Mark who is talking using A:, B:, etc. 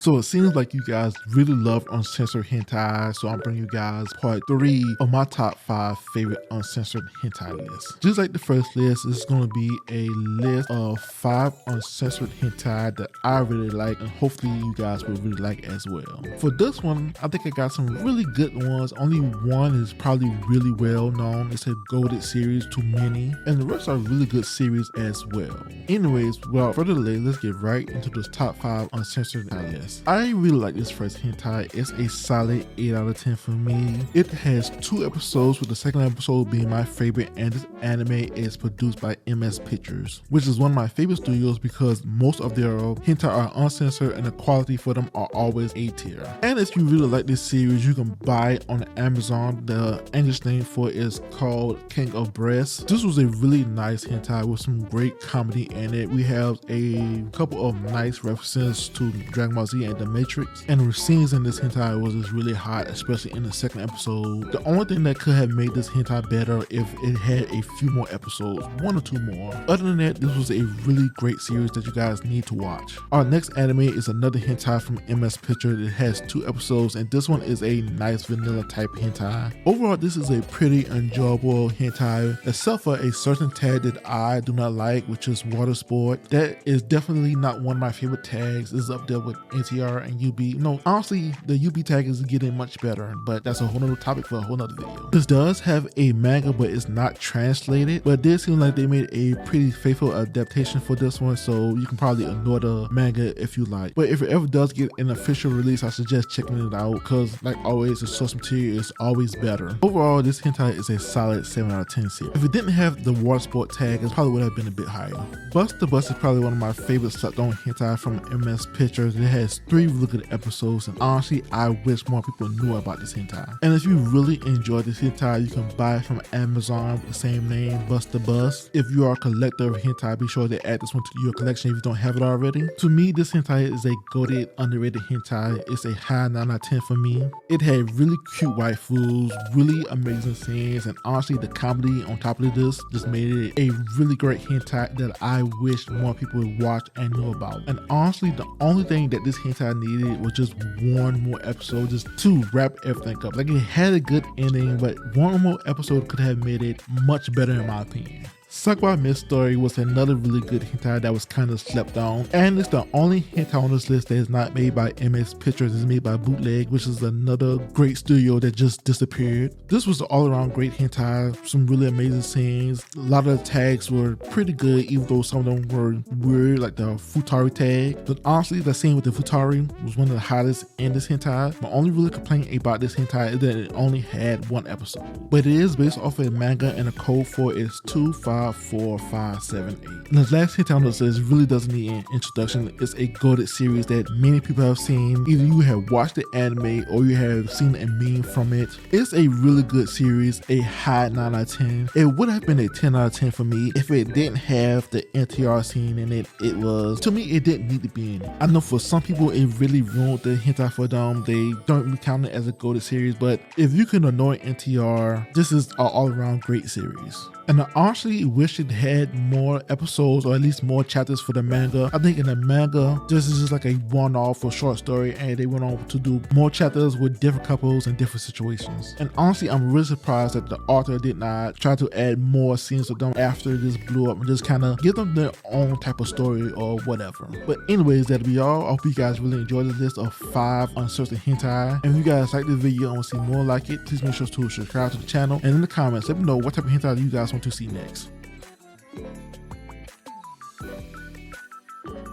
A: So it seems like you guys really love uncensored hentai, so I'm bringing you guys part 3 of my top 5 favorite uncensored hentai lists. Just like the first list, this is going to be a list of 5 uncensored hentai that I really like, and hopefully you guys will really like as well. For this one, I think I got some really good ones. Only one is probably really well known. It's a goated series, Too Many, and the rest are really good series as well. Anyways, without further delay, let's get right into this top 5 uncensored hentai list. I really like this first hentai. It's a solid 8 out of 10 for me. It has 2 episodes, with the second episode being my favorite, and this anime is produced by MS Pictures, which is one of my favorite studios because most of their hentai are uncensored and the quality for them are always A tier. And if you really like this series, you can buy it on Amazon. The English name for it is called King of Breasts. This was a really nice hentai with some great comedy in it. We have a couple of nice references to Dragon Ball Z and The Matrix, and the scenes in this hentai was just really hot, especially in the second episode. The only thing that could have made this hentai better if it had a few more episodes, 1 or 2 more. Other than that, this was a really great series that you guys need to watch. Our next anime is another hentai from MS Pictures. It has 2 episodes, and this one is a nice vanilla type hentai. Overall, this is a pretty enjoyable hentai, except for a certain tag that I do not like, which is water sport. That is definitely not one of my favorite tags. It's up there with NTR and UB. No, honestly, the UB tag is getting much better, but that's a whole nother topic for a whole nother video. This does have a manga, but it's not translated, but it did seem like they made a pretty faithful adaptation for this one, so you can probably ignore the manga if you like. But if it ever does get an official release, I suggest checking it out, because like always, the source material is always better. Overall, this hentai is a solid 7 out of 10 series. If it didn't have the water sport tag, it probably would have been a bit higher. Bust the Bus is probably one of my favorite slept-on hentai from MS Pictures. It has 3 really good episodes, and honestly, I wish more people knew about this hentai. And if you really enjoy this hentai, you can buy it from Amazon with the same name, Bust the Bus. If you are a collector of hentai, be sure to add this one to your collection if you don't have it already. To me, this hentai is a goated, underrated hentai. It's a high 9 out of 10 for me. It had really cute waifus, really amazing scenes, and honestly, the comedy on top of this just made it a really great hentai that I wish more people would watch and know about. And honestly, the only thing that this hentai needed was just 1 more episode just to wrap everything up. Like, it had a good ending, but 1 more episode could have made it much better in my opinion. Sakura Mist Story was another really good hentai that was kind of slept on, and it's the only hentai on this list that is not made by MS Pictures. It's made by Bootleg, which is another great studio that just disappeared. This was an all-around great hentai, some really amazing scenes. A lot of the tags were pretty good, even though some of them were weird, like the Futari tag. But honestly, the scene with the Futari was one of the hottest in this hentai. My only really complaint about this hentai is that it only had 1 episode, but it is based off a manga, and the code for it is 254578. And the last hentai on this list really doesn't need an introduction. It's a goated series that many people have seen. Either you have watched the anime or you have seen a meme from it. It's a really good series, a high 9 out of 10. It would have been a 10 out of 10 for me if it didn't have the NTR scene in it. To me, it didn't need to be in it. I know for some people it really ruined the hentai for them. They don't count it as a goated series, but if you can annoy NTR, this is an all-around great series. And I honestly wish it had more episodes, or at least more chapters for the manga. I think in the manga, this is just like a one-off or short story, and they went on to do more chapters with different couples and different situations. And honestly, I'm really surprised that the author did not try to add more scenes with them after this blew up and just kind of give them their own type of story or whatever. But anyways, that'll be all. I hope you guys really enjoyed the list of 5 uncensored hentai. And if you guys like this video and want to see more like it, please make sure to subscribe to the channel, and in the comments, let me know what type of hentai you guys want to see next.